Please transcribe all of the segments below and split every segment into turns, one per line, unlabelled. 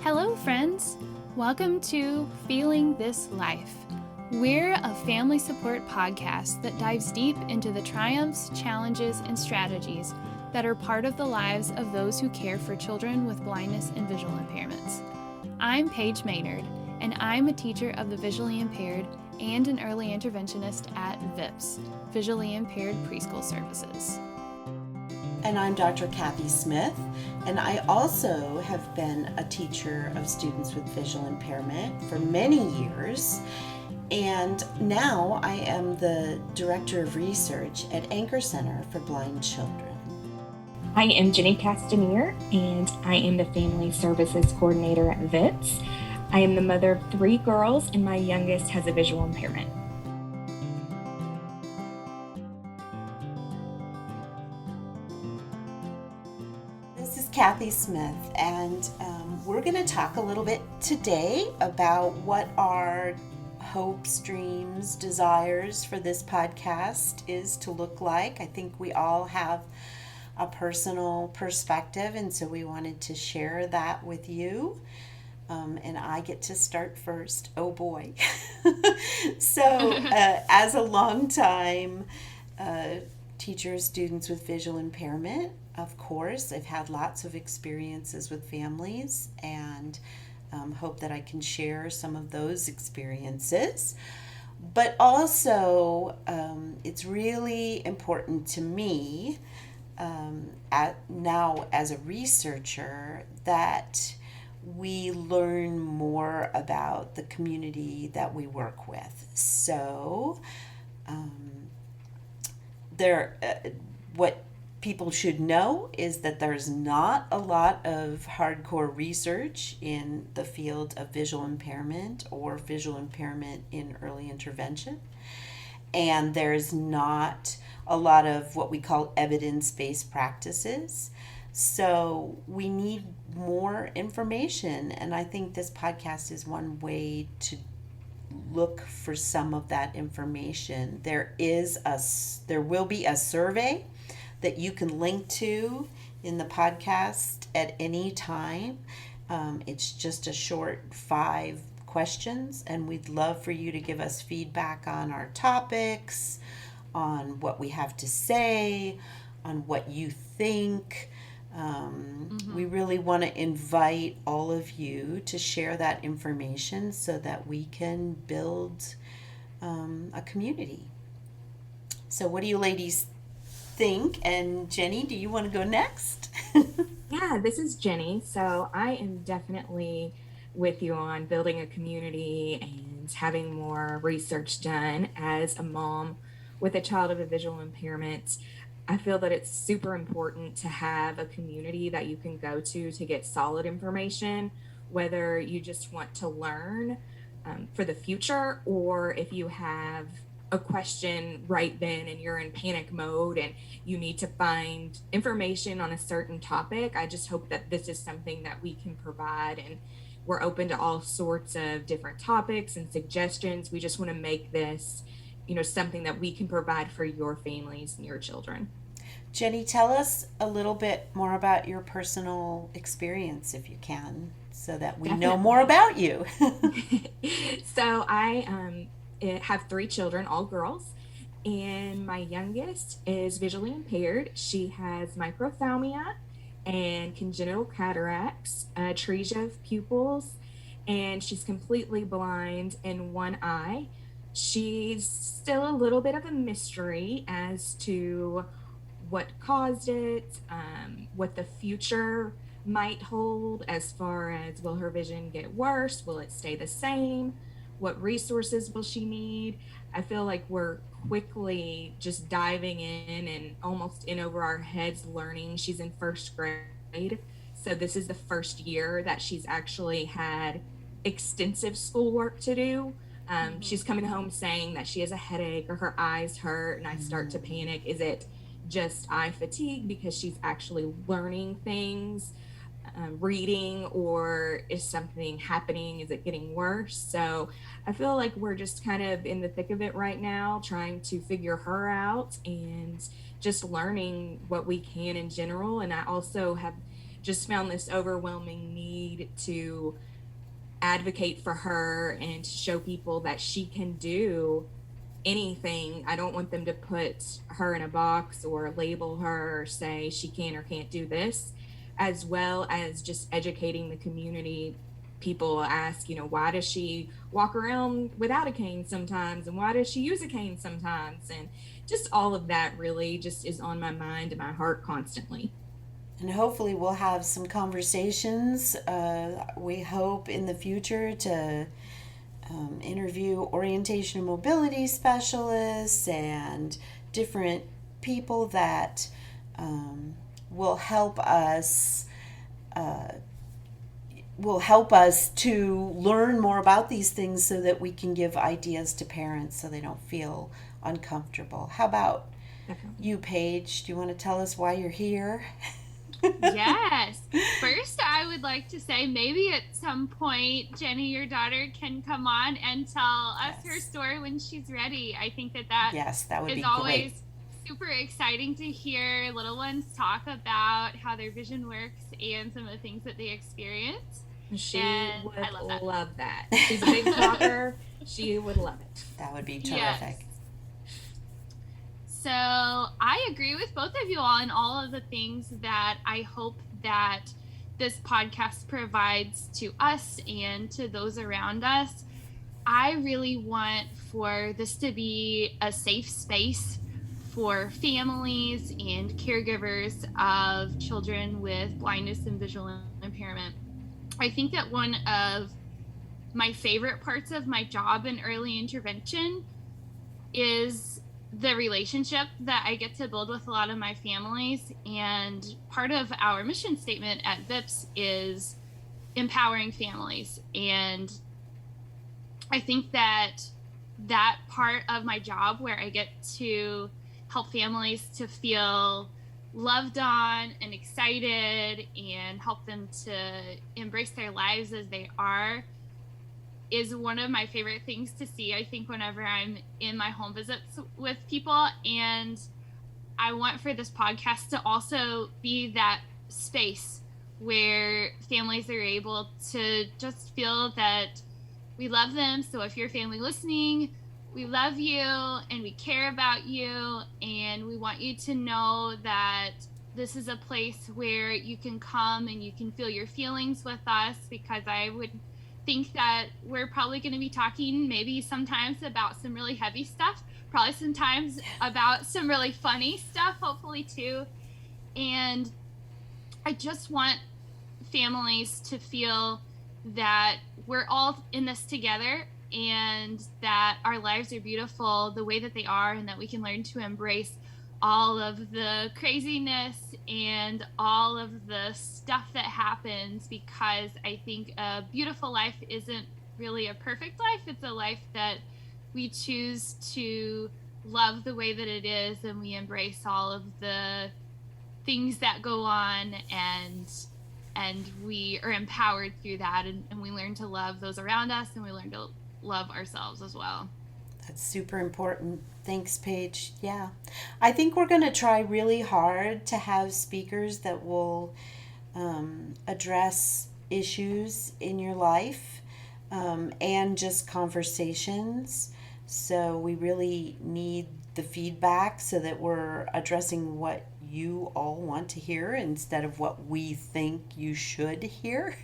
Hello, friends. Welcome to Feeling This Life. We're a family support podcast that dives deep into the triumphs, challenges, and strategies that are part of the lives of those who care for children with blindness and visual impairments. I'm Paige Maynard, and I'm a teacher of the visually impaired and an early interventionist at VIPS, Visually Impaired Preschool Services.
And I'm Dr. Cathy Smith, and I also have been a teacher of students with visual impairment for many years. And now I am the Director of Research at Anchor Center for Blind Children.
I am Jenny Castanier, and I am the Family Services Coordinator at VIPS. I am the mother of 3 girls, and my youngest has a visual impairment.
This is Cathy Smith, and we're going to talk a little bit today about what our hopes, dreams, desires for this podcast is to look like. I think we all have a personal perspective, and so we wanted to share that with you. And I get to start first. Oh boy. So, as a long-time teacher of students with visual impairment, of course, I've had lots of experiences with families and hope that I can share some of those experiences. But also, it's really important to me now as a researcher that we learn more about the community that we work with. So, what people should know is that there's not a lot of hardcore research in the field of visual impairment or visual impairment in early intervention. And there's not a lot of what we call evidence-based practices. So we need more information, and I think this podcast is one way to look for some of that information. There will be a survey that you can link to in the podcast at any time. It's just a short 5 questions, and we'd love for you to give us feedback on our topics, on what we have to say, on what you think. We really want to invite all of you to share that information so that we can build a community. So what do you ladies think? And Jenny, do you want to go next?
Yeah, this is Jenny. So I am definitely with you on building a community and having more research done. As a mom with a child with a visual impairment, I feel that it's super important to have a community that you can go to get solid information, whether you just want to learn for the future, or if you have a question right then and you're in panic mode and you need to find information on a certain topic. I just hope that this is something that we can provide, and we're open to all sorts of different topics and suggestions. We just want to make this something that we can provide for your families and your children.
Jenny, tell us a little bit more about your personal experience, if you can, so that we know more about you.
So I have 3 children, all girls, and my youngest is visually impaired. She has microphthalmia and congenital cataracts, atresia of pupils, and she's completely blind in one eye. She's still a little bit of a mystery as to what caused it, what the future might hold as far as, will her vision get worse? Will it stay the same? What resources will she need? I feel like we're quickly just diving in and almost in over our heads learning. She's in 1st grade. So this is the first year that she's actually had extensive schoolwork to do. She's coming home saying that she has a headache or her eyes hurt, and I start to panic. Is it just eye fatigue because she's actually learning things, reading, or is something happening? Is it getting worse? So I feel like we're just kind of in the thick of it right now, trying to figure her out and just learning what we can in general. And I also have just found this overwhelming need to advocate for her and to show people that she can do anything. I don't want them to put her in a box or label her or say she can or can't do this, as well as just educating the community. People ask, why does she walk around without a cane sometimes? And why does she use a cane sometimes? And just all of that really just is on my mind and my heart constantly.
And hopefully we'll have some conversations. We hope in the future to interview orientation and mobility specialists and different people that will help us to learn more about these things so that we can give ideas to parents so they don't feel uncomfortable. How about you, Paige? Do you want to tell us why you're here?
Yes. First, I would like to say maybe at some point, Jenny, your daughter, can come on and tell us her story when she's ready. I think that
yes, that would
is
be
always
great.
Super exciting to hear little ones talk about how their vision works and some of the things that they experience.
She would love that. She's a big talker. She would love it.
That would be terrific.
Yes. So I agree with both of you on all of the things that I hope that this podcast provides to us and to those around us. I really want for this to be a safe space for families and caregivers of children with blindness and visual impairment. I think that one of my favorite parts of my job in early intervention is the relationship that I get to build with a lot of my families. And part of our mission statement at VIPS is empowering families. And I think that part of my job where I get to help families to feel loved on and excited and help them to embrace their lives as they are is one of my favorite things to see, I think, whenever I'm in my home visits with people. And I want for this podcast to also be that space where families are able to just feel that we love them. So if you're a family listening, we love you and we care about you, and we want you to know that this is a place where you can come and you can feel your feelings with us, because I would think that we're probably going to be talking maybe sometimes about some really heavy stuff, probably sometimes about some really funny stuff, hopefully too. And I just want families to feel that we're all in this together and that our lives are beautiful the way that they are, and that we can learn to embrace all of the craziness and all of the stuff that happens, because I think a beautiful life isn't really a perfect life. It's a life that we choose to love the way that it is, and we embrace all of the things that go on, and we are empowered through that, and we learn to love those around us, and we learn to love ourselves as well.
That's super important. Thanks, Paige. Yeah. I think we're going to try really hard to have speakers that will address issues in your life and just conversations. So we really need the feedback so that we're addressing what you all want to hear instead of what we think you should hear.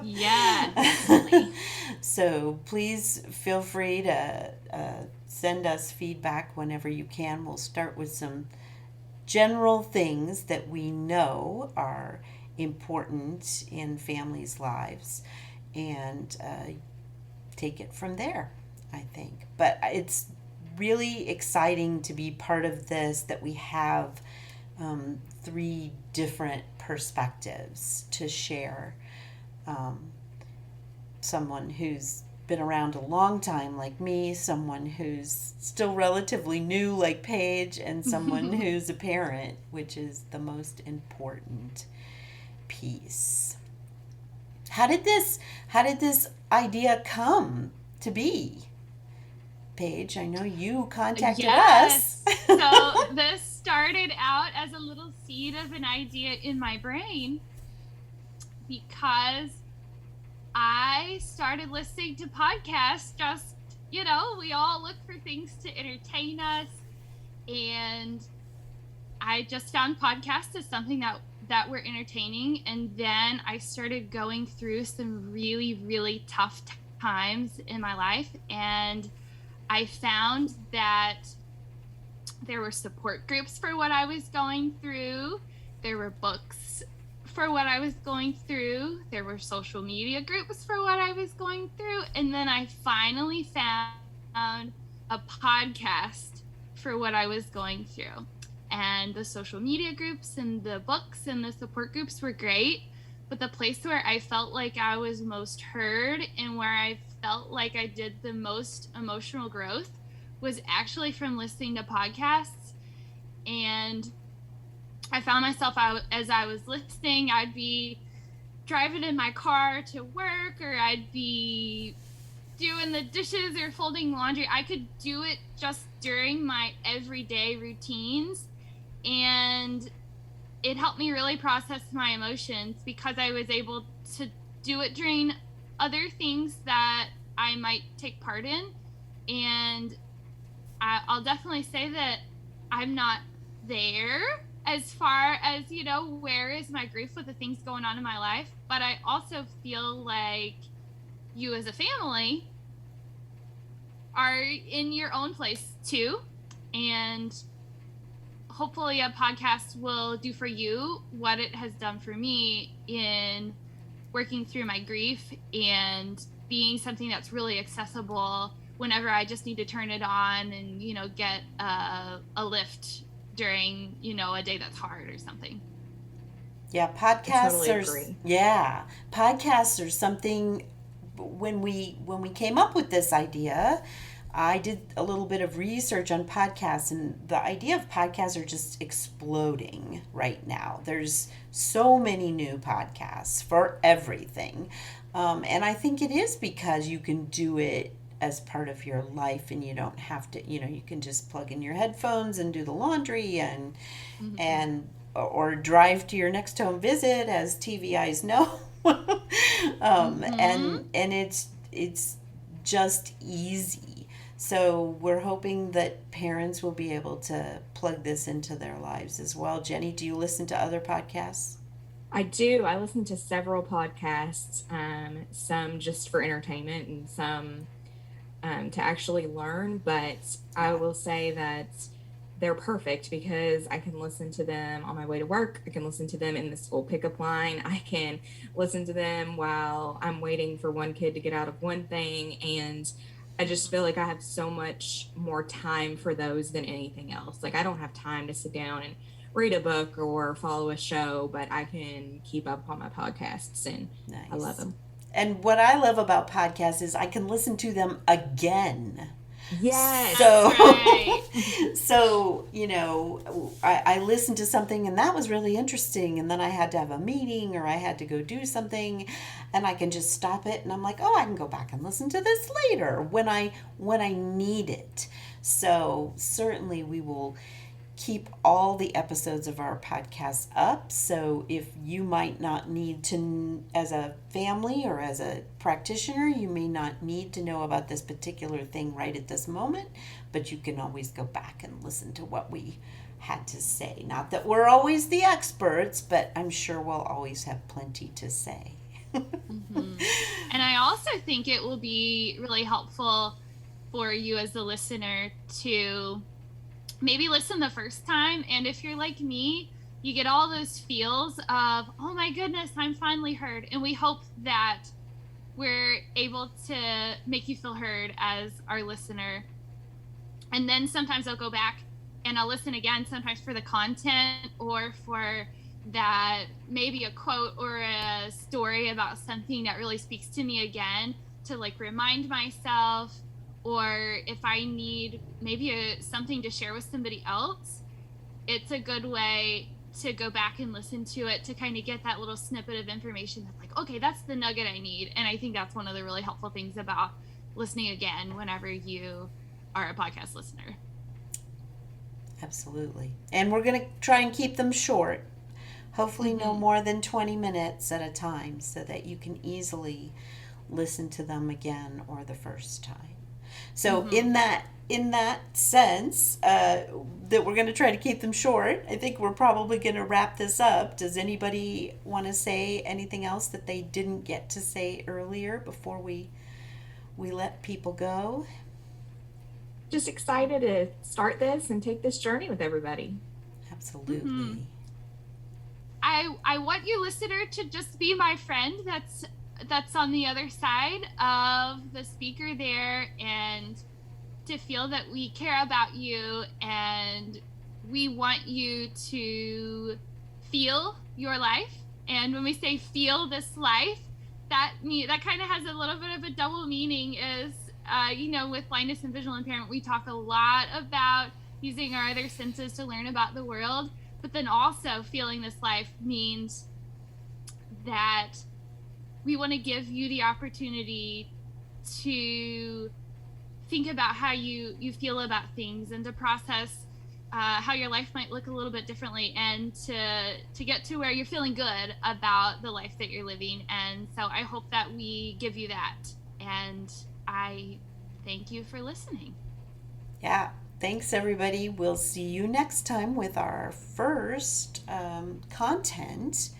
Yeah, definitely.
So please feel free to send us feedback whenever you can. We'll start with some general things that we know are important in families' lives and take it from there, I think. But it's really exciting to be part of this, that we have 3 different perspectives to share. Someone who's been around a long time like me, someone who's still relatively new like Paige, and someone who's a parent, which is the most important piece. How did this idea come to be? Paige, I know you contacted us.
So this started out as a little seed of an idea in my brain. because I started listening to podcasts. Just, we all look for things to entertain us, and I just found podcasts as something that were entertaining. And then I started going through some really, really tough times in my life, and I found that there were support groups for what I was going through. There were books for what I was going through. There were social media groups for what I was going through. And then I finally found a podcast for what I was going through. And the social media groups and the books and the support groups were great. But the place where I felt like I was most heard and where I felt like I did the most emotional growth was actually from listening to podcasts. And I found myself as I was listening, I'd be driving in my car to work, or I'd be doing the dishes or folding laundry. I could do it just during my everyday routines, and it helped me really process my emotions because I was able to do it during other things that I might take part in. And I'll definitely say that I'm not there as far as, where is my grief with the things going on in my life. But I also feel like you as a family are in your own place too. And hopefully a podcast will do for you what it has done for me in working through my grief and being something that's really accessible whenever I just need to turn it on and, get a lift during, a day that's hard or something.
Yeah, podcasts
totally agree.
Podcasts are something. When we came up with this idea, I did a little bit of research on podcasts, and the idea of podcasts are just exploding right now. There's so many new podcasts for everything. And I think it is because you can do it as part of your life, and you don't have to, you can just plug in your headphones and do the laundry and or drive to your next home visit, as TVIs know. And it's just easy. So we're hoping that parents will be able to plug this into their lives as well. Jenny, do you listen to other podcasts?
I do. I listen to several podcasts, some just for entertainment and some to actually learn. But I will say that they're perfect because I can listen to them on my way to work. I can listen to them in the school pickup line. I can listen to them while I'm waiting for one kid to get out of one thing. And I just feel like I have so much more time for those than anything else. Like, I don't have time to sit down and read a book or follow a show, but I can keep up on my podcasts, and
Nice.
I love them.
And what I love about podcasts is I can listen to them again.
Yes.
So,
That's right.
so I listened to something and that was really interesting, and then I had to have a meeting or I had to go do something, and I can just stop it and I'm like, oh, I can go back and listen to this later when I need it. So certainly we will keep all the episodes of our podcast up. So if you might not need to, as a family or as a practitioner, you may not need to know about this particular thing right at this moment, but you can always go back and listen to what we had to say. Not that we're always the experts, but I'm sure we'll always have plenty to say.
And I also think it will be really helpful for you as a listener to maybe listen the first time, and if you're like me, you get all those feels of, oh my goodness, I'm finally heard. And we hope that we're able to make you feel heard as our listener. And then sometimes I'll go back and I'll listen again, sometimes for the content or for that, maybe a quote or a story about something that really speaks to me again, to like remind myself. Or if I need maybe something to share with somebody else, it's a good way to go back and listen to it, to kind of get that little snippet of information that's like, okay, that's the nugget I need. And I think that's one of the really helpful things about listening again whenever you are a podcast listener.
Absolutely. And we're going to try and keep them short. hopefully no more than 20 minutes at a time, so that you can easily listen to them again or the first time. So in that sense, that we're going to try to keep them short, I think we're probably going to wrap this up. Does anybody want to say anything else that they didn't get to say earlier before we let people go?
Just excited to start this and take this journey with everybody.
Absolutely.
I want you, listener, to just be my friend that's on the other side of the speaker there, and to feel that we care about you and we want you to feel your life. And when we say feel this life, that kind of has a little bit of a double meaning. Is with blindness and visual impairment, we talk a lot about using our other senses to learn about the world, but then also feeling this life means that we want to give you the opportunity to think about how you feel about things, and to process how your life might look a little bit differently, and to get to where you're feeling good about the life that you're living. And so I hope that we give you that, and I thank you for listening.
Yeah, thanks everybody. We'll see you next time with our first content,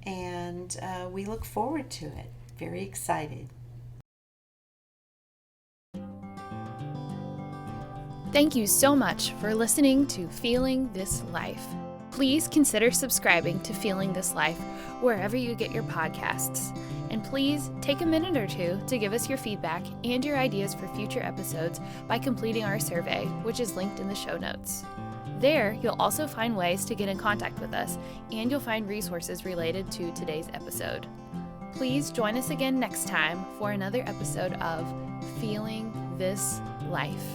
and we look forward to it. Very excited.
Thank you so much for listening to Feeling This Life. Please consider subscribing to Feeling This Life wherever you get your podcasts. And please take a minute or two to give us your feedback and your ideas for future episodes by completing our survey, which is linked in the show notes. There, you'll also find ways to get in contact with us, and you'll find resources related to today's episode. Please join us again next time for another episode of Feeling This Life.